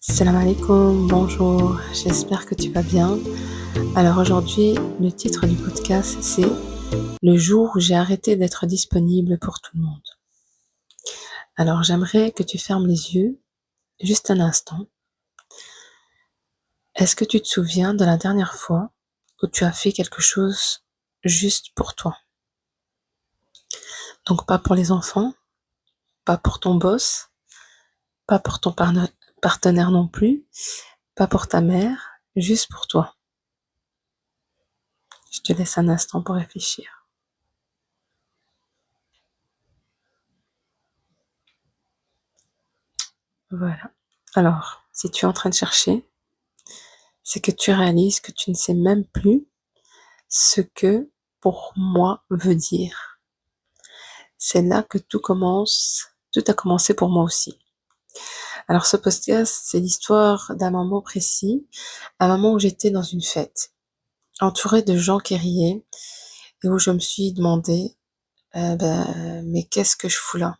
Salam alaikum, bonjour, j'espère que tu vas bien. Alors aujourd'hui, le titre du podcast, c'est Le jour où j'ai arrêté d'être disponible pour tout le monde. Alors j'aimerais que tu fermes les yeux juste un instant. Est-ce que tu te souviens de la dernière fois où tu as fait quelque chose juste pour toi? Donc pas pour les enfants, pas pour ton boss, pas pour ton partenaire non plus, pas pour ta mère, juste pour toi. Je te laisse un instant pour réfléchir. Voilà. Alors, si tu es en train de chercher, c'est que tu réalises que tu ne sais même plus ce que pour moi veut dire. C'est là que tout a commencé pour moi aussi. Alors ce podcast, c'est l'histoire d'un moment précis, un moment où j'étais dans une fête, entourée de gens qui riaient, et où je me suis demandé, mais qu'est-ce que je fous là?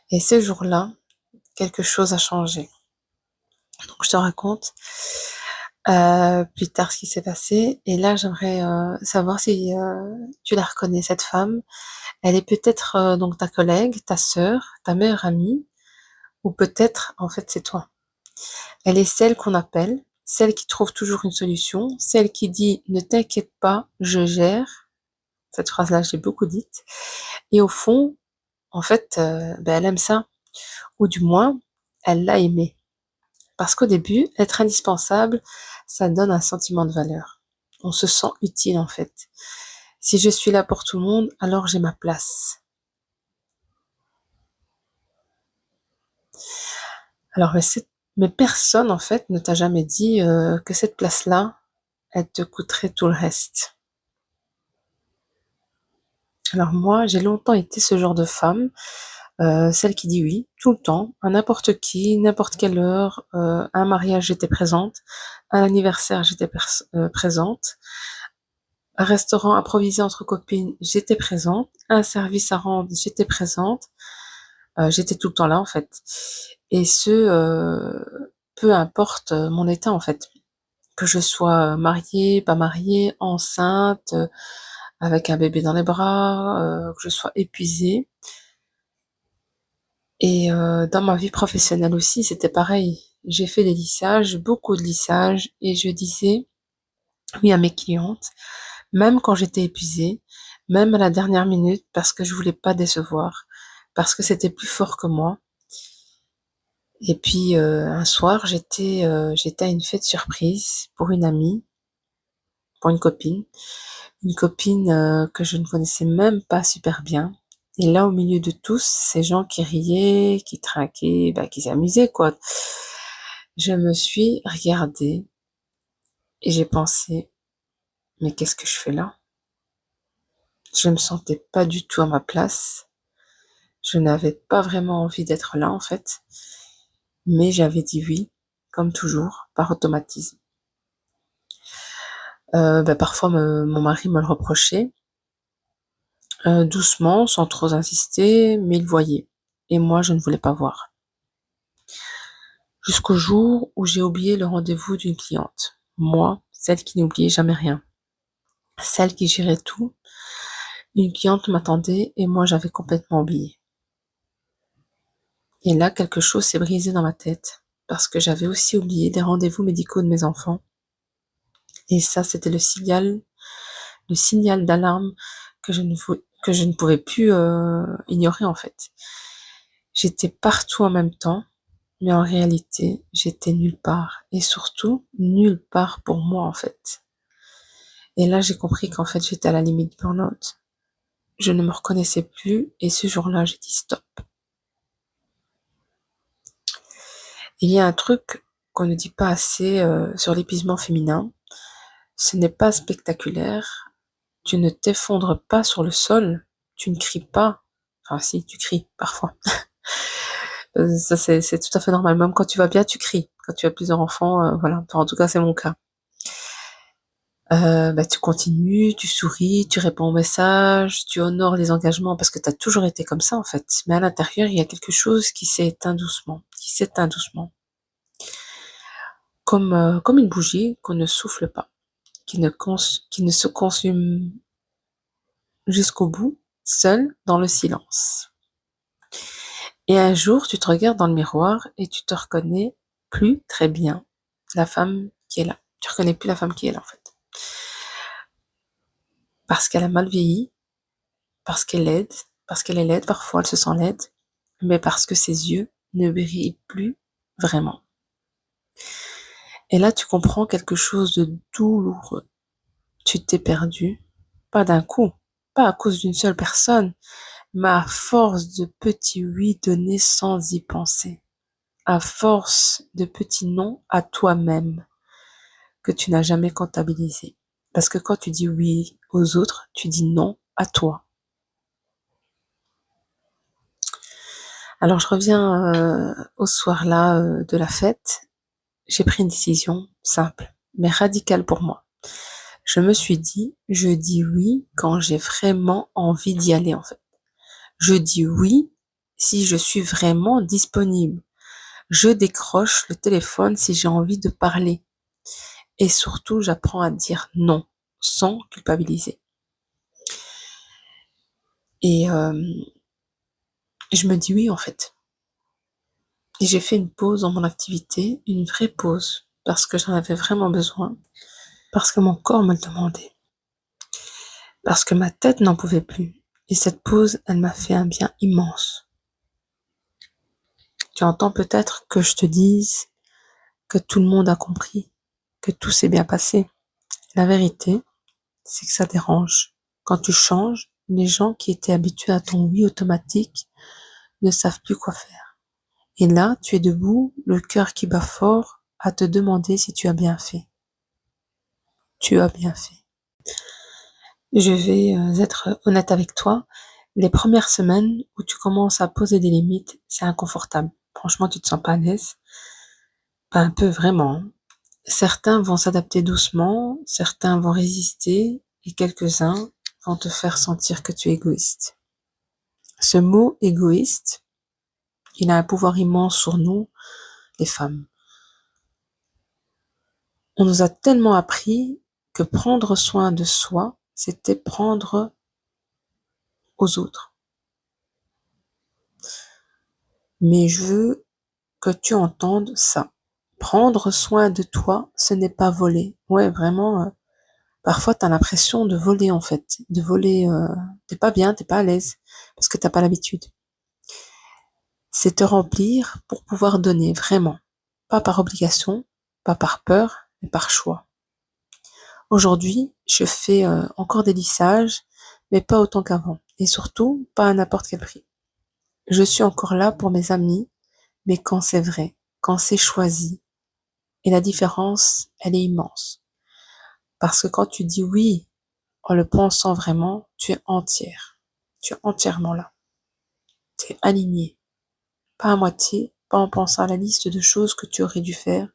Et ce jour-là, quelque chose a changé. Donc je te raconte plus tard ce qui s'est passé. Et là, j'aimerais savoir si tu la reconnais, cette femme. Elle est peut-être donc ta collègue, ta sœur, ta meilleure amie, ou peut-être, en fait, c'est toi. Elle est celle qu'on appelle, celle qui trouve toujours une solution, celle qui dit ne t'inquiète pas, je gère. Cette phrase-là, j'ai beaucoup dite. Et au fond, en fait, elle aime ça, ou du moins, elle l'a aimé. Parce qu'au début, être indispensable, ça donne un sentiment de valeur. On se sent utile en fait. Si je suis là pour tout le monde, alors j'ai ma place. Alors mais personne en fait ne t'a jamais dit que cette place-là, elle te coûterait tout le reste. Alors moi, j'ai longtemps été ce genre de femme, celle qui dit oui tout le temps, à n'importe qui, n'importe quelle heure. À un mariage, j'étais présente. À l'anniversaire, j'étais présente. Un restaurant improvisé entre copines, j'étais présente. Un service à rendre, j'étais présente. J'étais tout le temps là en fait. Et peu importe mon état en fait. Que je sois mariée, pas mariée, enceinte, avec un bébé dans les bras, que je sois épuisée. Et dans ma vie professionnelle aussi, c'était pareil. J'ai fait des lissages, beaucoup de lissages, et je disais oui à mes clientes, même quand j'étais épuisée, même à la dernière minute, parce que je voulais pas décevoir, parce que c'était plus fort que moi. Et puis un soir, j'étais à une fête surprise pour une amie, pour une copine que je ne connaissais même pas super bien. Et là, au milieu de tous ces gens qui riaient, qui trinquaient, qui s'amusaient quoi, je me suis regardée et j'ai pensé, mais qu'est-ce que je fais là? Je me sentais pas du tout à ma place. Je n'avais pas vraiment envie d'être là en fait, mais j'avais dit oui, comme toujours, par automatisme. Parfois mon mari me le reprochait, doucement, sans trop insister, mais il voyait. Et moi, je ne voulais pas voir. Jusqu'au jour où j'ai oublié le rendez-vous d'une cliente. Moi, celle qui n'oubliait jamais rien. Celle qui gérait tout. Une cliente m'attendait et moi, j'avais complètement oublié. Et là, quelque chose s'est brisé dans ma tête parce que j'avais aussi oublié des rendez-vous médicaux de mes enfants. Et ça, c'était le signal d'alarme que que je ne pouvais plus ignorer en fait. J'étais partout en même temps, mais en réalité, j'étais nulle part. Et surtout, nulle part pour moi en fait. Et là, j'ai compris qu'en fait, j'étais à la limite burn-out. Je ne me reconnaissais plus et ce jour-là, j'ai dit stop. Il y a un truc qu'on ne dit pas assez sur l'épuisement féminin. Ce n'est pas spectaculaire. Tu ne t'effondres pas sur le sol. Tu ne cries pas. Enfin, si, tu cries parfois. Ça, c'est tout à fait normal. Même quand tu vas bien, tu cries. Quand tu as plusieurs enfants, voilà. Enfin, en tout cas, c'est mon cas. Tu continues, tu souris, tu réponds aux messages, tu honores les engagements parce que tu as toujours été comme ça en fait. Mais à l'intérieur, il y a quelque chose qui s'éteint doucement, qui s'éteint doucement. comme une bougie qu'on ne souffle pas, qui ne se consume jusqu'au bout, seule dans le silence. Et un jour, tu te regardes dans le miroir et tu te reconnais plus très bien la femme qui est là. Tu reconnais plus la femme qui est là, en fait. Parce qu'elle a mal vieilli, parce qu'elle est laide, parfois elle se sent laide, mais parce que ses yeux ne brillent plus vraiment. Et là, tu comprends quelque chose de douloureux. Tu t'es perdu, pas d'un coup, pas à cause d'une seule personne, mais à force de petits oui donnés sans y penser, à force de petits non à toi-même que tu n'as jamais comptabilisé. Parce que quand tu dis oui aux autres, tu dis non à toi. Alors je reviens au soir là de la fête. J'ai pris une décision simple, mais radicale pour moi. Je me suis dit, je dis oui quand j'ai vraiment envie d'y aller en fait. Je dis oui si je suis vraiment disponible. Je décroche le téléphone si j'ai envie de parler. Et surtout, j'apprends à dire non, sans culpabiliser. Et je me dis oui en fait. Et j'ai fait une pause dans mon activité, une vraie pause, parce que j'en avais vraiment besoin, parce que mon corps me le demandait, parce que ma tête n'en pouvait plus. Et cette pause, elle m'a fait un bien immense. Tu entends peut-être que je te dise que tout le monde a compris, que tout s'est bien passé. La vérité, c'est que ça dérange. Quand tu changes, les gens qui étaient habitués à ton oui automatique ne savent plus quoi faire. Et là, tu es debout, le cœur qui bat fort, à te demander si tu as bien fait. Tu as bien fait. Je vais être honnête avec toi. Les premières semaines où tu commences à poser des limites, c'est inconfortable. Franchement, tu te sens pas à l'aise. Pas un peu vraiment. Certains vont s'adapter doucement, certains vont résister et quelques-uns vont te faire sentir que tu es égoïste. Ce mot égoïste, il a un pouvoir immense sur nous, les femmes. On nous a tellement appris que prendre soin de soi, c'était prendre aux autres. Mais je veux que tu entendes ça. Prendre soin de toi, ce n'est pas voler. Ouais, vraiment, parfois t'as l'impression de voler en fait. De voler, t'es pas bien, t'es pas à l'aise, parce que t'as pas l'habitude. C'est te remplir pour pouvoir donner, vraiment. Pas par obligation, pas par peur, mais par choix. Aujourd'hui, je fais encore des lissages, mais pas autant qu'avant. Et surtout, pas à n'importe quel prix. Je suis encore là pour mes amis, mais quand c'est vrai, quand c'est choisi. Et la différence, elle est immense. Parce que quand tu dis oui, en le pensant vraiment, tu es entière. Tu es entièrement là. Tu es aligné. Pas à moitié, pas en pensant à la liste de choses que tu aurais dû faire,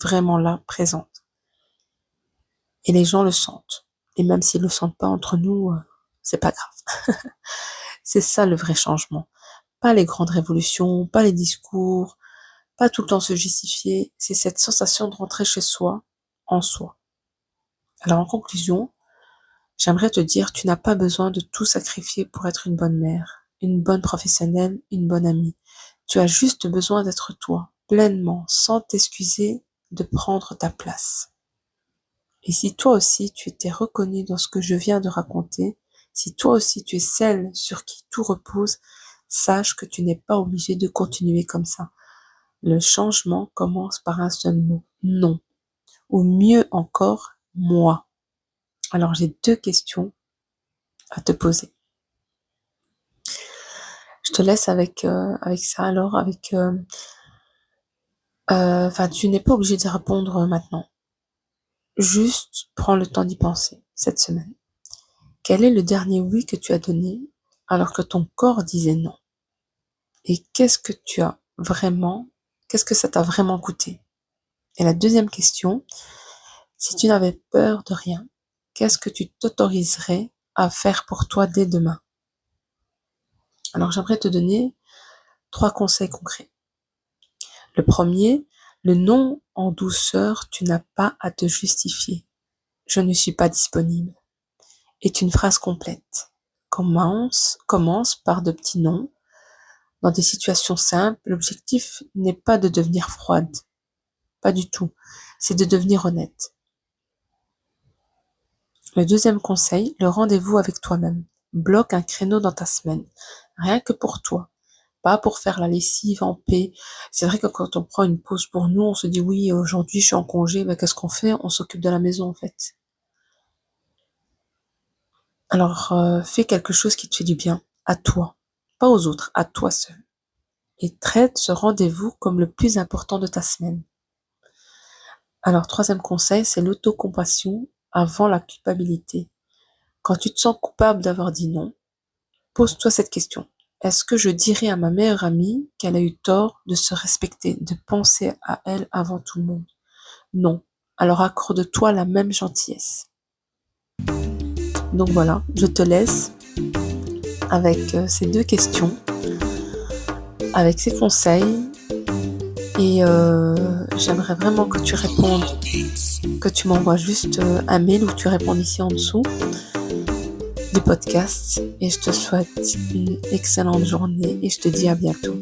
vraiment là, présente. Et les gens le sentent. Et même s'ils le sentent pas entre nous, c'est pas grave. C'est ça le vrai changement. Pas les grandes révolutions, pas les discours, pas tout le temps se justifier. C'est cette sensation de rentrer chez soi, en soi. Alors en conclusion, j'aimerais te dire, tu n'as pas besoin de tout sacrifier pour être une bonne mère, une bonne professionnelle, une bonne amie. Tu as juste besoin d'être toi, pleinement, sans t'excuser de prendre ta place. Et si toi aussi tu étais reconnue dans ce que je viens de raconter, si toi aussi tu es celle sur qui tout repose, sache que tu n'es pas obligé de continuer comme ça. Le changement commence par un seul mot, non. Ou mieux encore, moi. Alors j'ai deux questions à te poser. Je te laisse avec ça alors, enfin tu n'es pas obligé de répondre maintenant. Juste prends le temps d'y penser cette semaine. Quel est le dernier oui que tu as donné alors que ton corps disait non? Et qu'est-ce que ça t'a vraiment coûté? Et la deuxième question, si tu n'avais peur de rien, qu'est-ce que tu t'autoriserais à faire pour toi dès demain? Alors j'aimerais te donner 3 conseils concrets. Le premier, Le non en douceur, tu n'as pas à te justifier. Je ne suis pas disponible est une phrase complète. Commence par de petits noms. Dans des situations simples, l'objectif n'est pas de devenir froide. Pas du tout. C'est de devenir honnête. Le deuxième conseil, le rendez-vous avec toi-même. Bloque un créneau dans ta semaine. Rien que pour toi. Pas pour faire la lessive en paix. C'est vrai que quand on prend une pause pour nous, on se dit oui, aujourd'hui je suis en congé, mais qu'est-ce qu'on fait? On s'occupe de la maison en fait. Alors, fais quelque chose qui te fait du bien, à toi, pas aux autres, à toi seul. Et traite ce rendez-vous comme le plus important de ta semaine. Alors, troisième conseil, c'est l'autocompassion avant la culpabilité. Quand tu te sens coupable d'avoir dit non, pose-toi cette question. Est-ce que je dirais à ma meilleure amie qu'elle a eu tort de se respecter, de penser à elle avant tout le monde? Non. Alors accorde-toi la même gentillesse. Donc voilà, je te laisse avec ces deux questions, avec ces conseils. Et j'aimerais vraiment que tu répondes, que tu m'envoies juste un mail ou tu réponds ici en dessous du podcast. Et je te souhaite une excellente journée et je te dis à bientôt.